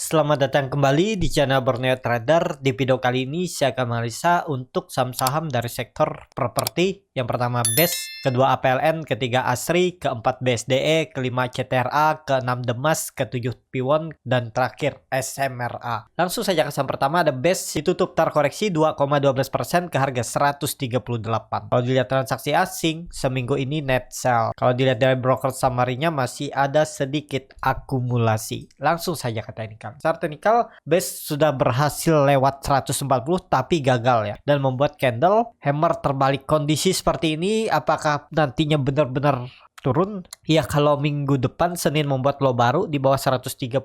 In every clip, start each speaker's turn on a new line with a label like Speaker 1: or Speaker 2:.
Speaker 1: selamat datang kembali di channel Borneo Trader. Di video kali ini saya akan menganalisa untuk saham-saham dari sektor properti. Yang pertama BES, kedua APLN, ketiga ASRI, keempat BSDE, kelima CTRA, keenam Demas, ketujuh Piwon, dan terakhir SMRA. Langsung saja ke saham pertama, ada BES, ditutup terkoreksi 2,12% ke harga 138. Kalau dilihat transaksi asing, seminggu ini net sell. Kalau dilihat dari broker summary-nya masih ada sedikit akumulasi. Langsung saja ke teknikal. Secara teknikal, BES sudah berhasil lewat 140 tapi gagal ya. Dan membuat candle hammer terbalik. Kondisi seperti ini apakah nantinya benar-benar turun? Ya kalau minggu depan Senin membuat low baru di bawah 138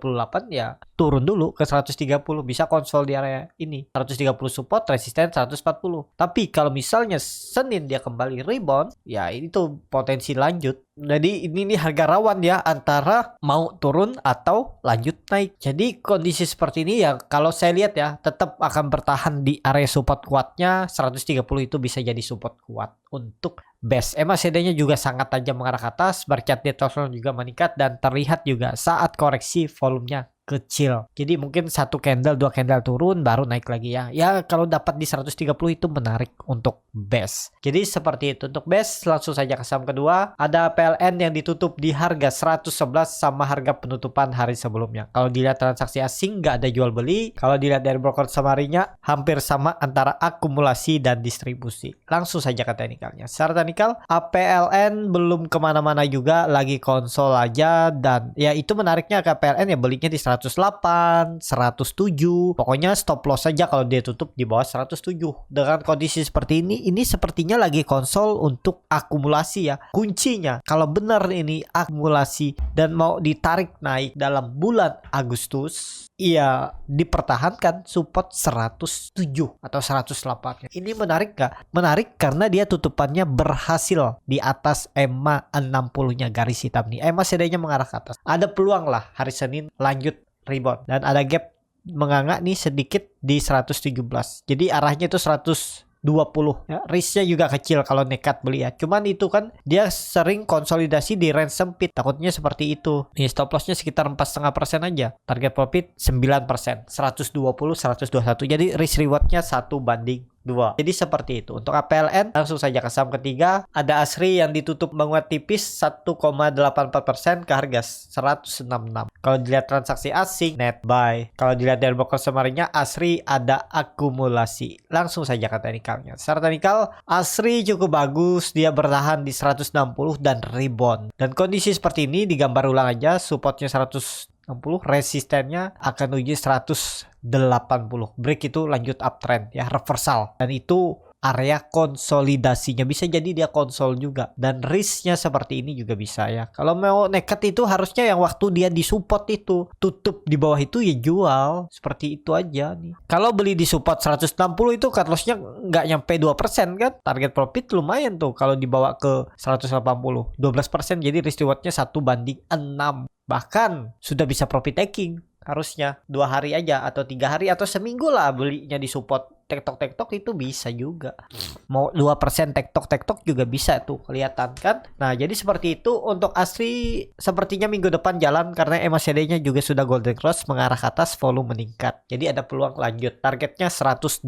Speaker 1: ya turun dulu ke 130, bisa konsol di area ini 130 support, resisten 140. Tapi kalau misalnya Senin dia kembali rebound ya ini tuh potensi lanjut. Jadi ini harga rawan ya antara mau turun atau lanjut naik. Jadi kondisi seperti ini ya kalau saya lihat ya tetap akan bertahan di area support kuatnya 130, itu bisa jadi support kuat untuk BES. MACD-nya juga sangat tajam mengarah ke atas, bar chart juga meningkat dan terlihat juga saat koreksi volumenya kecil. Jadi mungkin satu candle, dua candle turun baru naik lagi ya. Ya kalau dapat di 130 itu menarik untuk BES. Jadi seperti itu untuk BES. Langsung saja ke saham kedua. Ada PLN yang ditutup di harga 111 sama harga penutupan hari sebelumnya. Kalau dilihat transaksi asing nggak ada jual beli. Kalau dilihat dari broker summary-nya hampir sama antara akumulasi dan distribusi. Langsung saja ke teknikalnya. Secara teknikal APLN belum kemana-mana juga, lagi konsol aja. Dan ya itu menariknya ke APLN ya belinya di 108, 107. Pokoknya stop loss saja kalau dia tutup di bawah 107. Dengan kondisi seperti ini sepertinya lagi konsol untuk akumulasi ya. Kuncinya kalau benar ini akumulasi dan mau ditarik naik dalam bulan Agustus, iya dipertahankan support 107 atau 108. Ini menarik gak? Menarik karena dia tutupannya berhasil di atas EMA 60-nya garis hitam nih. EMA CD-nya mengarah ke atas. Ada peluang lah hari Senin lanjut rebound dan ada gap menganga nih sedikit di 117. Jadi arahnya itu 120 ya. Risknya juga kecil kalau nekat beli ya. Cuman itu kan dia sering konsolidasi di range sempit. Takutnya seperti itu. Nih stop lossnya sekitar 4,5% aja. Target profit 9%. 120, 121. Jadi risk rewardnya 1:2. Jadi seperti itu. Untuk APLN langsung saja ke saham ketiga. Ada ASRI yang ditutup menguat tipis 1,84% ke harga 166. Kalau dilihat transaksi asing net buy. Kalau dilihat dari broker summary-nya ASRI ada akumulasi. Langsung saja ke teknikalnya. Secara teknikal ASRI cukup bagus. Dia bertahan di 160 dan rebound. Dan kondisi seperti ini digambar ulang aja. Supportnya 160, resistennya akan uji 180. Break itu lanjut uptrend ya, reversal. Dan itu area konsolidasinya, bisa jadi dia konsol juga. Dan risknya seperti ini juga bisa ya. Kalau mau nekat itu harusnya yang waktu dia di support itu tutup di bawah itu ya jual. Seperti itu aja nih. Kalau beli di support 160 itu cut lossnya nggak nyampe 2% kan. Target profit lumayan tuh kalau dibawa ke 180. 12%, jadi risk rewardnya 1:6. Bahkan sudah bisa profit taking. Harusnya 2 hari aja atau 3 hari atau seminggu lah belinya di support. Tektok itu bisa juga. Mau 2% tektok juga bisa tuh, kelihatan kan. Nah jadi seperti itu. Untuk ASRI sepertinya minggu depan jalan karena MACD-nya juga sudah golden cross mengarah ke atas, volume meningkat. Jadi ada peluang lanjut. Targetnya 180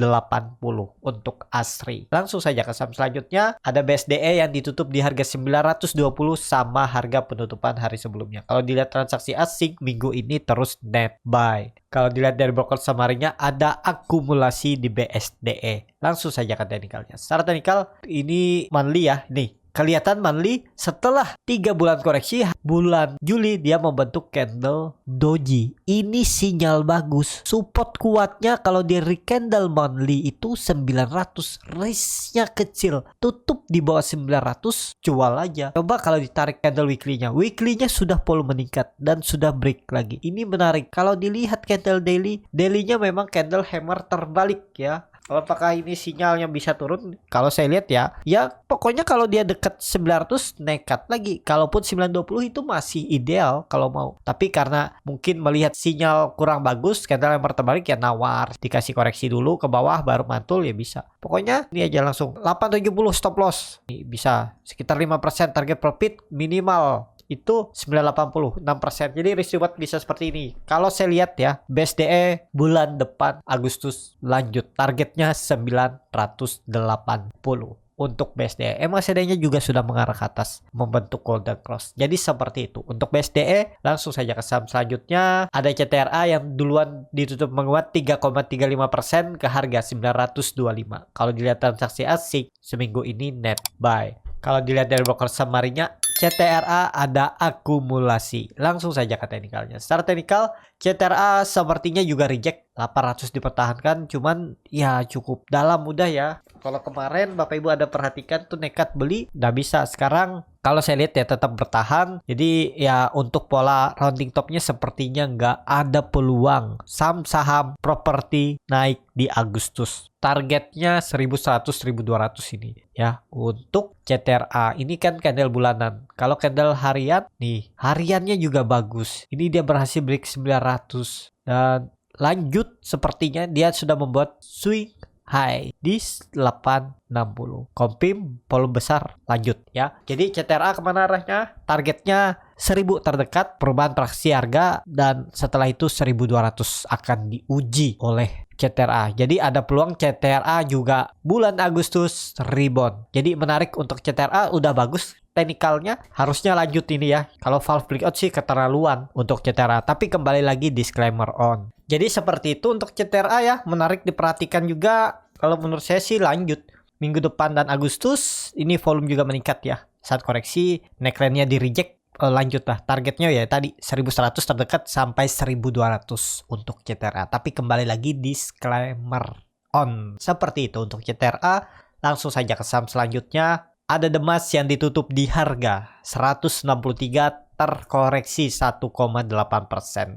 Speaker 1: untuk ASRI. Langsung saja ke saham selanjutnya. Ada BSDE yang ditutup di harga 920 sama harga penutupan hari sebelumnya. Kalau dilihat transaksi asing minggu ini terus net buy. Kalau dilihat dari broker summary-nya ada akumulasi di BSDE. Langsung saja ke teknikalnya. Secara teknikal ini monthly ya. Nih kelihatan monthly setelah 3 bulan koreksi, bulan Juli dia membentuk candle doji. Ini sinyal bagus. Support kuatnya kalau di candle monthly itu 900. Risknya kecil. Tutup di bawah 900, jual aja. Coba kalau ditarik candle weekly-nya. Weekly-nya sudah volume meningkat dan sudah break lagi. Ini menarik. Kalau dilihat candle daily, daily-nya memang candle hammer terbalik ya. Apakah ini sinyalnya bisa turun? Kalau saya lihat ya pokoknya kalau dia dekat 900 nekat lagi. Kalaupun 920 itu masih ideal kalau mau. Tapi karena mungkin melihat sinyal kurang bagus, candle yang terbalik ya nawar, dikasih koreksi dulu ke bawah baru mantul ya bisa. Pokoknya ini aja langsung 870 stop loss. Ini bisa sekitar 5% target profit minimal itu 980 6%. Jadi risk reward bisa seperti ini. Kalau saya lihat ya, BSDE bulan depan Agustus lanjut targetnya 980 untuk BSDE. MACD-nya juga sudah mengarah ke atas membentuk golden cross. Jadi seperti itu. Untuk BSDE langsung saja ke saham selanjutnya. Ada CTRA yang duluan ditutup menguat 3,35% ke harga 925. Kalau dilihat transaksi asing seminggu ini net buy. Kalau dilihat dari broker samarinya, CTRA ada akumulasi. Langsung saja ke teknikalnya. Secara teknikal, CTRA sepertinya juga reject. 800 dipertahankan, cuman ya cukup dalam mudah ya. Kalau kemarin Bapak Ibu ada perhatikan tuh nekat beli, udah bisa. Sekarang kalau saya lihat ya tetap bertahan. Jadi ya untuk pola rounding topnya sepertinya nggak ada peluang saham properti naik di Agustus. Targetnya 1100-1200 ini ya untuk CTRA. Ini kan candle bulanan. Kalau candle harian nih, hariannya juga bagus. Ini dia berhasil break 900 dan lanjut sepertinya dia sudah membuat swing high di 860. Kompim volume besar lanjut ya. Jadi CTRA kemana arahnya? Targetnya 1000 terdekat perubahan praksi harga dan setelah itu 1200 akan diuji oleh CTRA. Jadi ada peluang CTRA juga bulan Agustus rebound. Jadi menarik untuk CTRA, udah bagus teknikalnya, harusnya lanjut ini ya. Kalau valve breakout sih keterlaluan untuk CTRA, tapi kembali lagi disclaimer on. Jadi seperti itu untuk CTRA ya, menarik diperhatikan juga. Kalau menurut saya sih lanjut minggu depan dan Agustus ini volume juga meningkat ya. Saat koreksi neckline-nya di reject, lanjut lah targetnya ya tadi 1100 terdekat sampai 1200 untuk CTRA. Tapi kembali lagi disclaimer on. Seperti itu untuk CTRA. Langsung saja ke saham selanjutnya. Ada Demas yang ditutup di harga 163 terkoreksi 1,8%.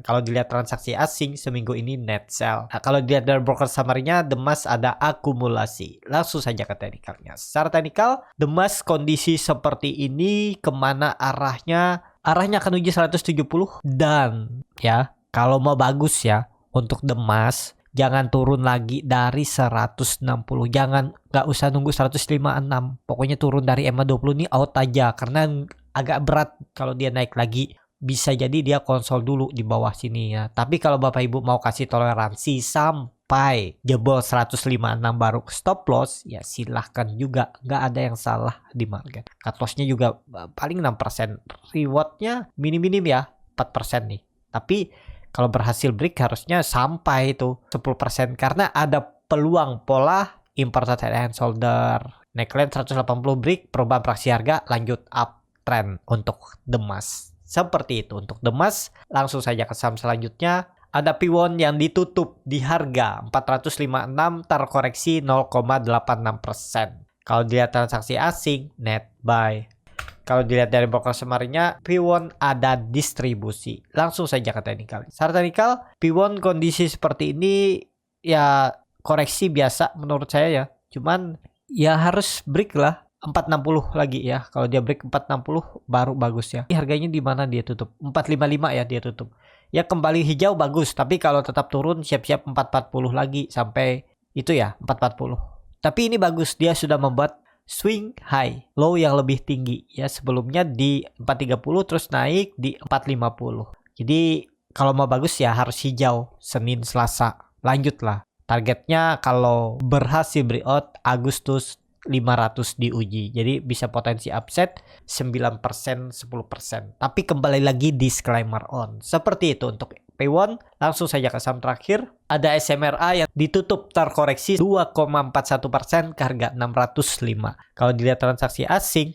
Speaker 1: Kalau dilihat transaksi asing seminggu ini net sell. Nah, kalau dilihat dari broker summary-nya, Demas ada akumulasi. Langsung saja ke teknikalnya. Secara teknikal, Demas kondisi seperti ini kemana arahnya? Arahnya akan uji 170 dan ya kalau mau bagus ya untuk Demas, jangan turun lagi dari 160. Jangan, nggak usah nunggu 156. Pokoknya turun dari EMA20 ini out aja. Karena agak berat kalau dia naik lagi. Bisa jadi dia konsol dulu di bawah sini ya. Tapi kalau Bapak Ibu mau kasih toleransi sampai jebol 156 baru stop loss, ya silahkan juga. Nggak ada yang salah di market. Cut loss-nya juga paling 6%. Reward-nya minim-minim ya, 4% nih. Tapi kalau berhasil break harusnya sampai itu 10% karena ada peluang pola imported head and shoulder. Neckline 180 break, perubahan praksi harga lanjut uptrend untuk Demas. Seperti itu untuk Demas. Langsung saja ke saham selanjutnya. Ada Piwon yang ditutup di harga 456 terkoreksi 0,86%. Kalau dilihat transaksi asing net buy. Kalau dilihat dari broker semarinya, Piwon ada distribusi. Langsung saja ke teknikal. Secara teknikal, Piwon kondisi seperti ini ya koreksi biasa menurut saya ya. Cuman ya harus break lah 460 lagi ya. Kalau dia break 460 baru bagus ya. Ini harganya di mana dia tutup? 455 ya dia tutup. Ya kembali hijau bagus, tapi kalau tetap turun siap-siap 440 lagi sampai itu ya 440. Tapi ini bagus, dia sudah membuat swing high, low yang lebih tinggi ya, sebelumnya di 430 terus naik di 450. Jadi kalau mau bagus ya harus hijau Senin Selasa. Lanjutlah. Targetnya kalau berhasil breakout Agustus 500 diuji. Jadi bisa potensi upset 9%, 10%. Tapi kembali lagi disclaimer on. Seperti itu untuk P1. Langsung saja ke saham terakhir. Ada SMRA yang ditutup terkoreksi 2,41% ke harga 605. Kalau dilihat transaksi asing,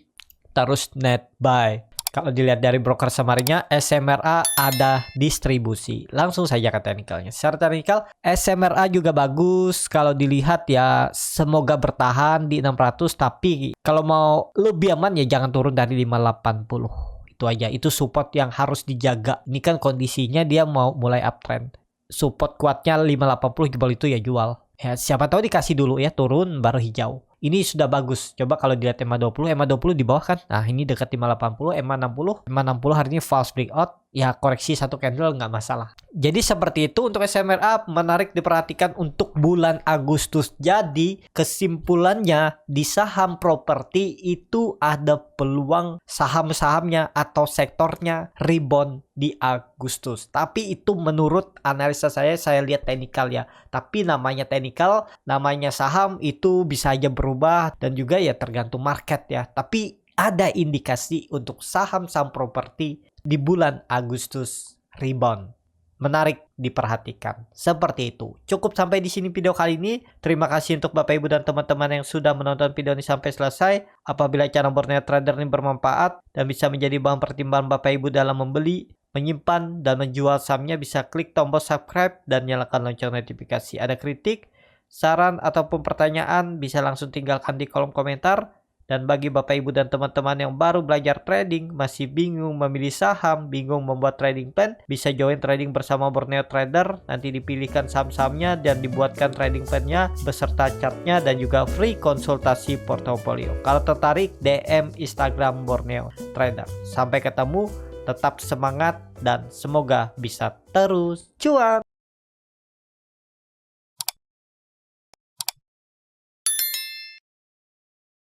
Speaker 1: terus net buy. Kalau dilihat dari broker samarinya, SMRA ada distribusi. Langsung saja ke teknikalnya. Secara teknikal, SMRA juga bagus. Kalau dilihat ya, semoga bertahan di 600. Tapi kalau mau lebih aman ya jangan turun dari 580. Itu aja. Itu support yang harus dijaga. Ini kan kondisinya dia mau mulai uptrend. Support kuatnya 580, jebol itu ya jual. Ya, siapa tahu dikasih dulu ya, turun baru hijau. Ini sudah bagus. Coba kalau dilihat EMA 20, EMA 20 di bawah kan. Nah, ini dekat 580, EMA 60. EMA 60 hari ini false breakout. Ya, koreksi satu candle nggak masalah. Jadi seperti itu untuk SMRA, menarik diperhatikan untuk bulan Agustus. Jadi kesimpulannya di saham properti itu ada peluang saham-sahamnya atau sektornya rebound di Agustus. Tapi itu menurut analisa saya lihat teknikal ya. Tapi namanya teknikal, namanya saham itu bisa aja berubah dan juga ya tergantung market ya. Tapi ada indikasi untuk saham-saham properti di bulan Agustus rebound. Menarik diperhatikan. Seperti itu. Cukup sampai di sini video kali ini. Terima kasih untuk Bapak Ibu dan teman-teman yang sudah menonton video ini sampai selesai. Apabila channel Borneo Trader ini bermanfaat dan bisa menjadi bahan pertimbangan Bapak Ibu dalam membeli, menyimpan, dan menjual sahamnya, bisa klik tombol subscribe dan nyalakan lonceng notifikasi. Ada kritik, saran, ataupun pertanyaan bisa langsung tinggalkan di kolom komentar. Dan bagi Bapak Ibu dan teman-teman yang baru belajar trading, masih bingung memilih saham, bingung membuat trading plan, bisa join trading bersama Borneo Trader. Nanti dipilihkan saham-sahamnya dan dibuatkan trading plan-nya beserta chartnya dan juga free konsultasi portofolio. Kalau tertarik, DM Instagram Borneo Trader. Sampai ketemu, tetap semangat dan semoga bisa terus cuan.